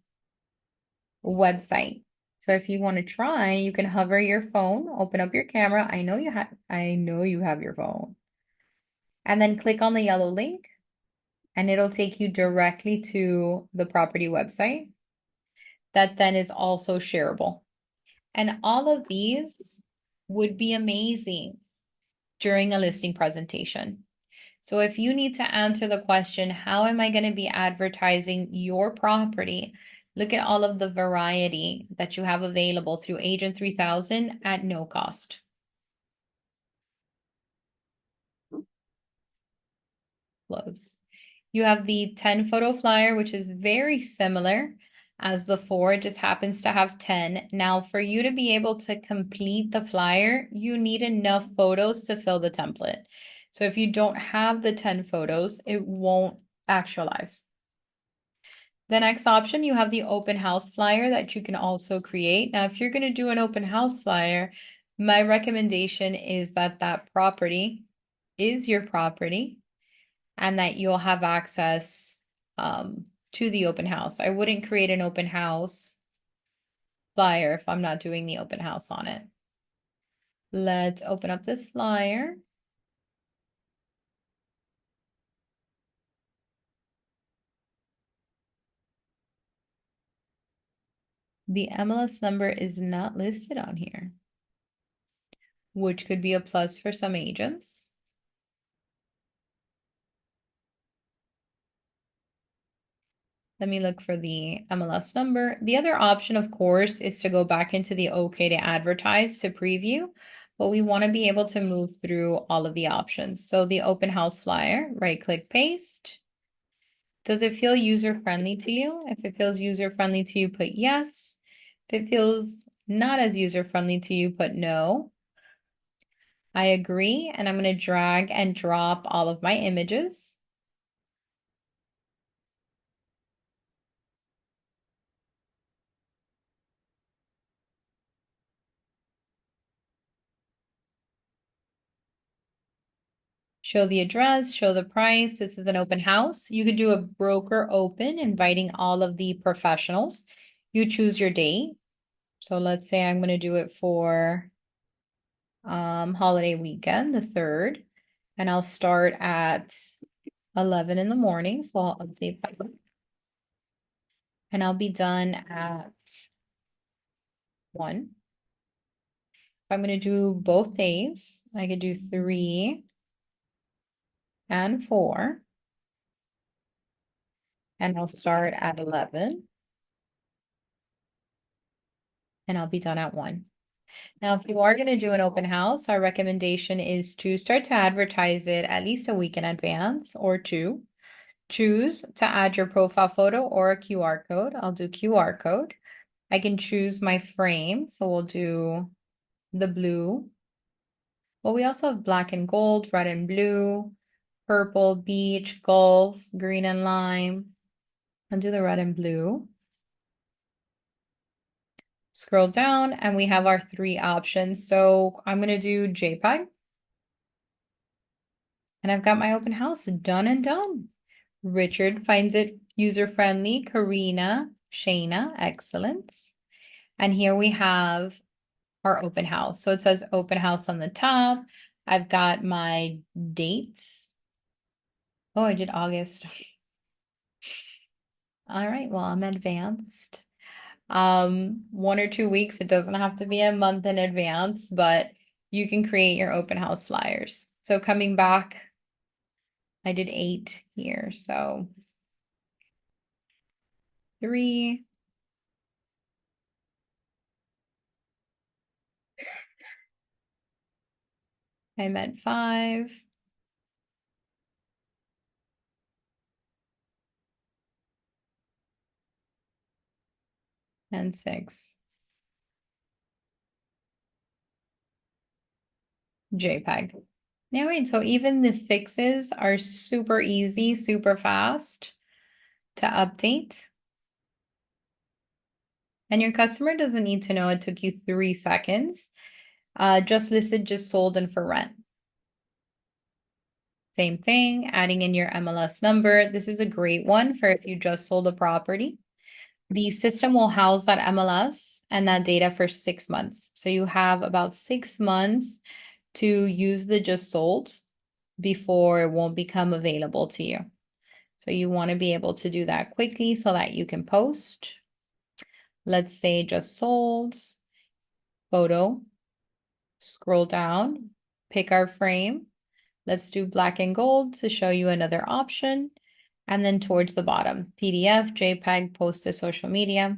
A: website. So if you want to try, you can hover your phone, open up your camera. I know you have your phone. And then click on the yellow link, and it'll take you directly to the property website that then is also shareable. And all of these would be amazing during a listing presentation. So if you need to answer the question, how am I going to be advertising your property? Look at all of the variety that you have available through Agent 3000 at no cost. Close. You have the 10 photo flyer, which is very similar as the 4, it just happens to have 10. Now, for you to be able to complete the flyer, you need enough photos to fill the template. So if you don't have the 10 photos, it won't actualize. The next option, you have the open house flyer that you can also create. Now, if you're going to do an open house flyer, my recommendation is that that property is your property and that you'll have access to the open house. I wouldn't create an open house flyer if I'm not doing the open house on it. Let's open up this flyer. The MLS number is not listed on here, which could be a plus for some agents. Let me look for the MLS number. The other option, of course, is to go back into the OK to advertise to preview, but we want to be able to move through all of the options. So the open house flyer, right click, paste. Does it feel user-friendly to you? If it feels user-friendly to you, put yes. If it feels not as user-friendly to you, put no. I agree, and I'm going to drag and drop all of my images. Show the address, show the price. This is an open house. You could do a broker open, inviting all of the professionals. You choose your date. So let's say I'm going to do it for holiday weekend, the 3rd, and I'll start at 11 in the morning. So I'll update that. And I'll be done at 1. If I'm going to do both days, I could do 3 and 4. And I'll start at 11. And I'll be done at 1. Now, if you are going to do an open house, our recommendation is to start to advertise it at least a week in advance or 2. Choose to add your profile photo or a QR code. I'll do QR code. I can choose my frame. So we'll do the blue. Well, we also have black and gold, red and blue, purple, beach, golf, green and lime. I'll do the red and blue. Scroll down and we have our 3 options. So I'm going to do JPEG. And I've got my open house done and done. Richard finds it user-friendly. Karina, Shayna, excellence. And here we have our open house. So it says open house on the top. I've got my dates. Oh, I did August. All right, well, I'm advanced. 1 or 2 weeks. It doesn't have to be a month in advance, but you can create your open house flyers. So coming back, I did 8 here. So 3. I meant 5. and 6 JPEG. All right, so even the fixes are super easy, super fast to update. And your customer doesn't need to know it took you 3 seconds. Just listed, just sold, and for rent. Same thing, adding in your MLS number. This is a great one for if you just sold a property. The system will house that MLS and that data for 6 months. So you have about 6 months to use the just sold before it won't become available to you. So you want to be able to do that quickly so that you can post. Let's say just sold, photo, scroll down, pick our frame. Let's do black and gold to show you another option. And then towards the bottom, PDF, JPEG, post to social media.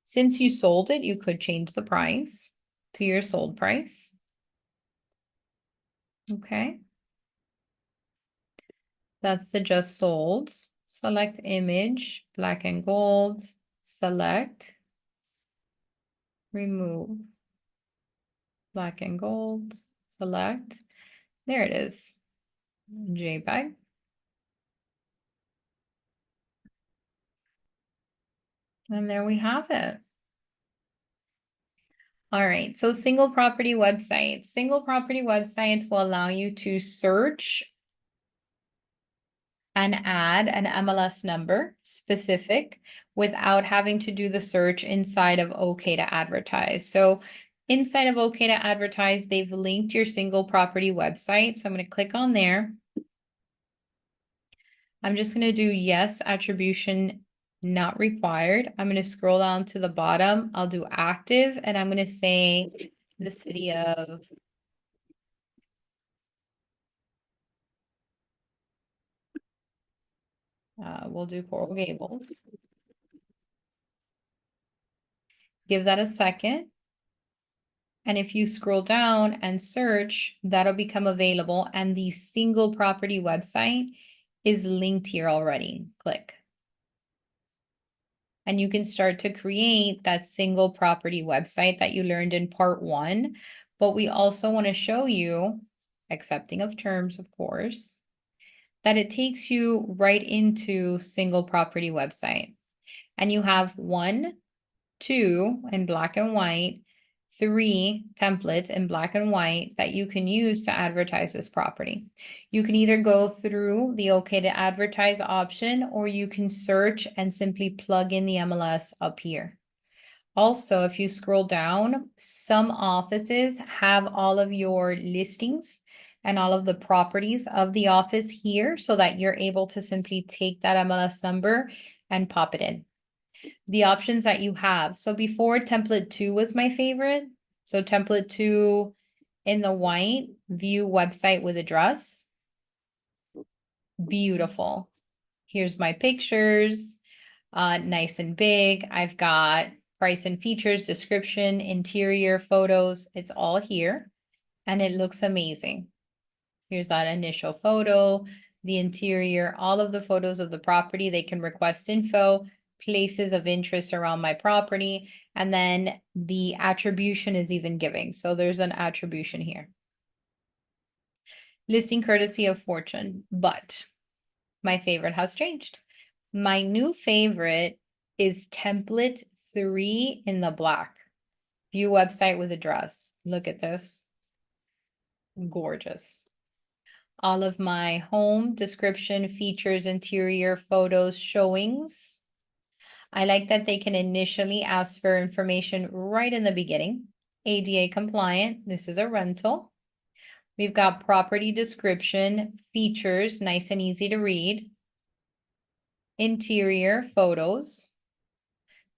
A: Since you sold it, you could change the price to your sold price. Okay. That's the just sold. Select image, black and gold, select, remove, black and gold, select. There it is, JPEG. And there we have it. All right, so single property websites. Single property websites will allow you to search and add an MLS number specific without having to do the search inside of OK to Advertise. So inside of OK to Advertise, they've linked your single property website. So I'm going to click on there. I'm just going to do yes, attribution not required. I'm going to scroll down to the bottom. I'll do active, and I'm going to say the city of we'll do Coral Gables. Give that a second. And if you scroll down and search, that'll become available. And the single property website is linked here already. Click. And you can start to create that single property website that you learned in part 1. But we also want to show you, accepting of terms, of course, that it takes you right into single property website. And you have 1, 2 in black and white, 3 templates in black and white that you can use to advertise this property. You can either go through the OK to Advertise option, or you can search and simply plug in the MLS up here. Also, if you scroll down, some offices have all of your listings and all of the properties of the office here so that you're able to simply take that MLS number and pop it in. The options that you have. So before, template 2 was my favorite. So template 2 in the white, view website with address. Beautiful. Here's my pictures, nice and big. I've got price and features, description, interior, photos. It's all here and it looks amazing. Here's that initial photo, the interior, all of the photos of the property. They can request info, places of interest around my property, and then the attribution is even giving. So there's an attribution here. Listing courtesy of Fortune, but my favorite has changed. My new favorite is template 3 in the black. View website with address. Look at this. Gorgeous. All of my home description, features, interior, photos, showings. I like that they can initially ask for information right in the beginning. ADA compliant. This is a rental. We've got property description, features, nice and easy to read. Interior, photos.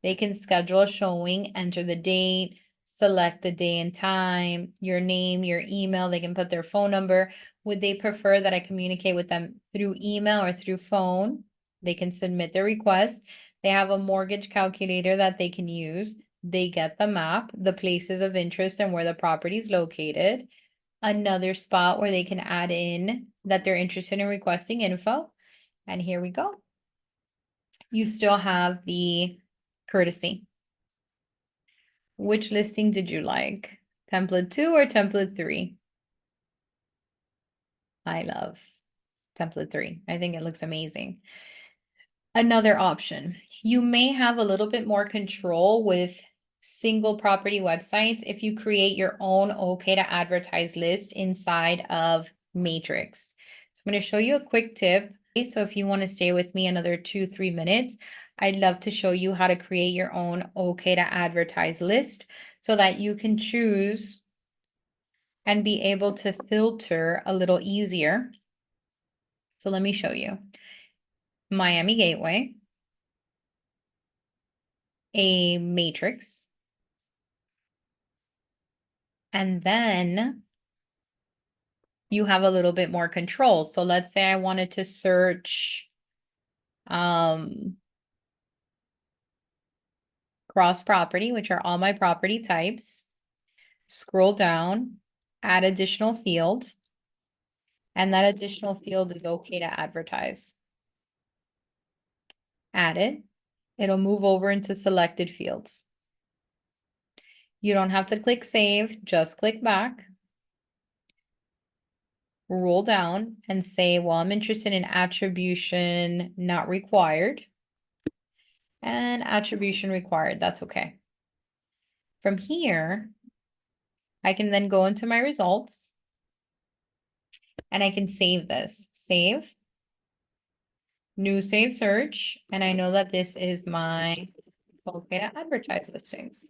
A: They can schedule a showing, enter the date, select the day and time, your name, your email. They can put their phone number. Would they prefer that I communicate with them through email or through phone? They can submit their request. They have a mortgage calculator that they can use. They get the map, the places of interest, and where the property is located. Another spot where they can add in that they're interested in requesting info. And here we go. You still have the Courtesy. Which listing did you like? Template 2 or template 3? I love template 3. I think it looks amazing. Another option, you may have a little bit more control with single property websites if you create your own okay to advertise list inside of Matrix. So I'm going to show you a quick tip. So if you want to stay with me another 2-3 minutes, I'd love to show you how to create your own okay to advertise list so that you can choose and be able to filter a little easier. So let me show you. Miami Gateway, a matrix, and then you have a little bit more control. So let's say I wanted to search cross property, which are all my property types. Scroll down, add additional field, and that additional field is okay to advertise. Add it. It'll move over into selected fields. You don't have to click save, just click back. Roll down and say, well, I'm interested in attribution not required. And attribution required, that's okay. From here, I can then go into my results and I can save this. Save, new save search, and I know that this is my okay to advertise listings.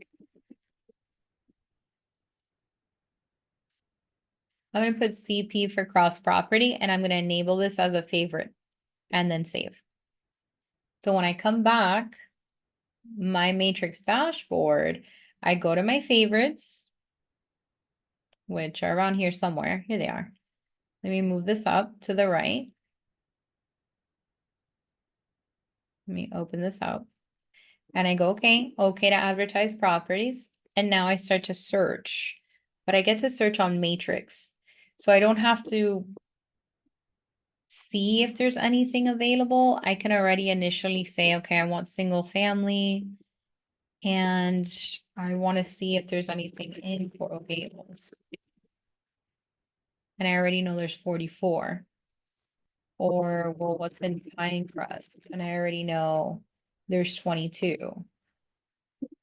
A: I'm going to put CP for cross property and I'm going to enable this as a favorite and then save. So when I come back, my matrix dashboard, I go to my favorites, which are around here somewhere. Here they are. Let me move this up to the right. Let me open this up. And I go, okay to advertise properties. And now I start to search, but I get to search on matrix. So I don't have to see if there's anything available. I can already initially say, okay, I want single family and I want to see if there's anything in Coral Gables. And I already know there's 44. Or, well, what's in Pinecrest? And I already know there's 22.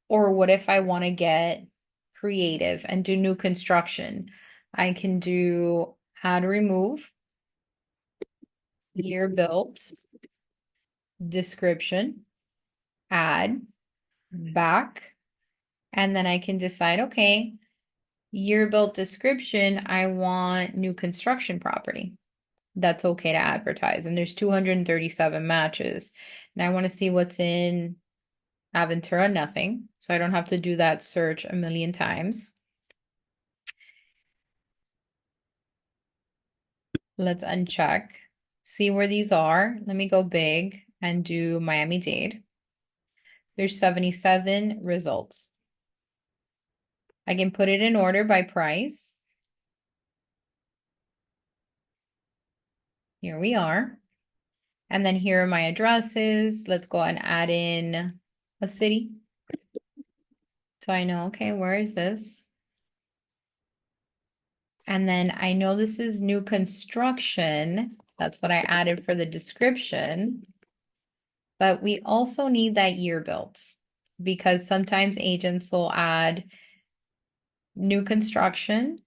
A: Or what if I want to get creative and do new construction? I can do add remove, year built, description, add, back, and then I can decide, okay, year built description, I want new construction property. That's okay to advertise. And there's 237 matches. And I want to see what's in Aventura, nothing. So I don't have to do that search a million times. Let's uncheck, see where these are. Let me go big and do Miami-Dade. There's 77 results. I can put it in order by price. Here we are. And then here are my addresses. Let's go and add in a city. So I know, okay, where is this? And then I know this is new construction. That's what I added for the description. But we also need that year built because sometimes agents will add new construction,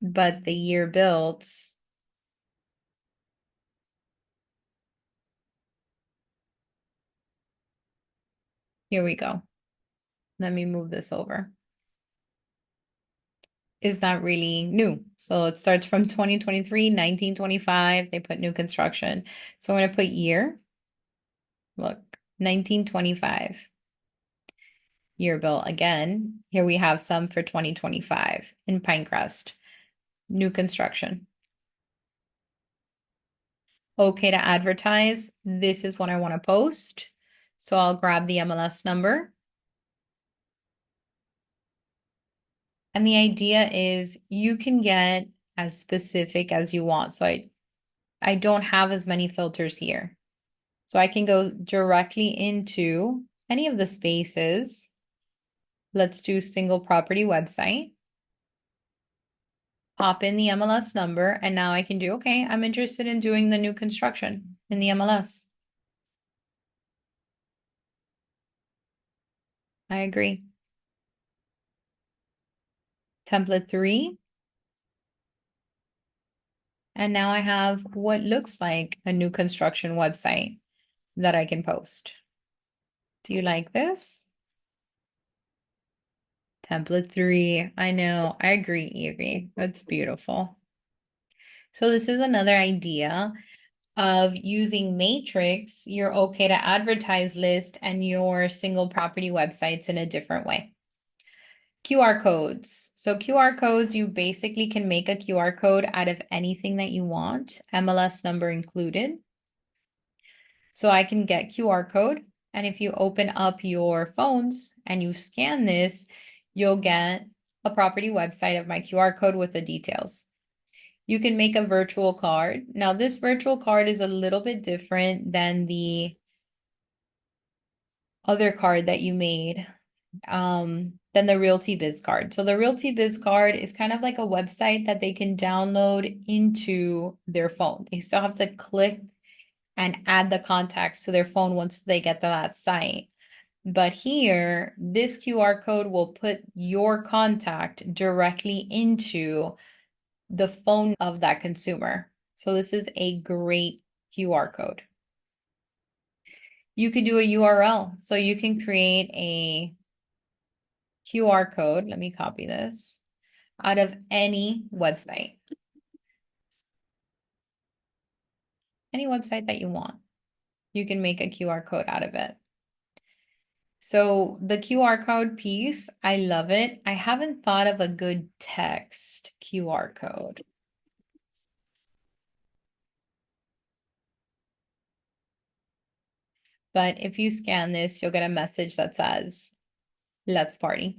A: but the year built here we go. Let me move this over. Is not really new. So it starts from 2023, 1925, they put new construction. So I'm going to put year. Look, 1925. Year built again. Here we have some for 2025 in Pinecrest. New construction. Okay to advertise. This is what I want to post. So I'll grab the MLS number. And the idea is you can get as specific as you want. So I don't have as many filters here. So I can go directly into any of the spaces. Let's do single property website. Pop in the MLS number, and now I can do, okay, I'm interested in doing the new construction in the MLS. I agree. Template 3. And now I have what looks like a new construction website that I can post. Do you like this? Template 3. I know. I agree, Evie. That's beautiful. So this is another idea of using Matrix, your okay to advertise list and your single property websites in a different way. QR codes. So QR codes, you basically can make a QR code out of anything that you want, MLS number included. So I can get QR code, and if you open up your phones and you scan this, you'll get a property website of my QR code with the details. You can make a virtual card. Now, this virtual card is a little bit different than the other card that you made, than the Realty Biz card. So the Realty Biz card is kind of like a website that they can download into their phone. They still have to click and add the contacts to their phone once they get to that site. But here, this QR code will put your contact directly into the phone of that consumer. So this is a great QR code. You could do a URL. So you can create a QR code. Let me copy this out of any website. Any website that you want. You can make a QR code out of it. So the QR code piece, I love it. I haven't thought of a good text QR code. But if you scan this, you'll get a message that says, let's party.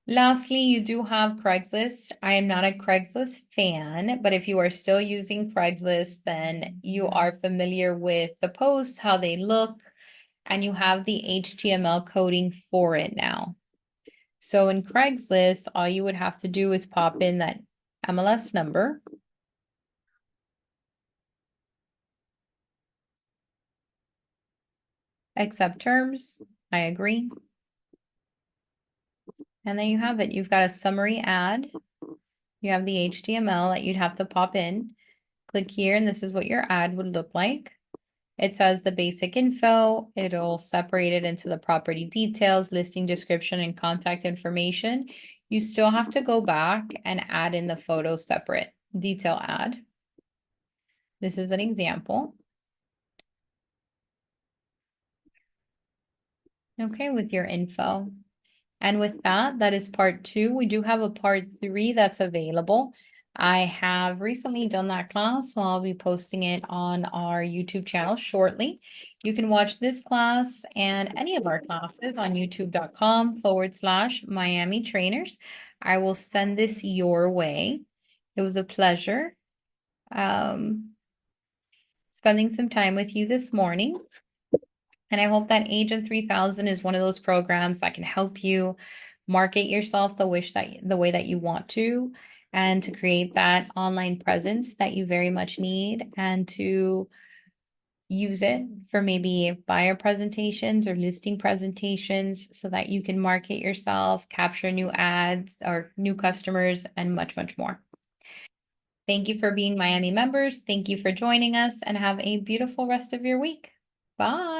A: Lastly, you do have Craigslist. I am not a Craigslist fan, but if you are still using Craigslist, then you are familiar with the posts, how they look, and you have the HTML coding for it now. So in Craigslist, all you would have to do is pop in that MLS number. Accept terms. I agree. And then you have it. You've got a summary ad. You have the HTML that you'd have to pop in. Click here, and this is what your ad would look like. It says the basic info. It'll separate it into the property details, listing description, and contact information. You still have to go back and add in the photo separate. Detail ad. This is an example. Okay, with your info. And with that, that is part 2. We do have a part 3 that's available. I have recently done that class, so I'll be posting it on our YouTube channel shortly. You can watch this class and any of our classes on youtube.com/miamitrainers. I will send this your way. It was a pleasure spending some time with you this morning. And I hope that Agent 3000 is one of those programs that can help you market yourself the way that you want to, and to create that online presence that you very much need, and to use it for maybe buyer presentations or listing presentations so that you can market yourself, capture new ads or new customers, and much, much more. Thank you for being Miami members. Thank you for joining us, and have a beautiful rest of your week. Bye.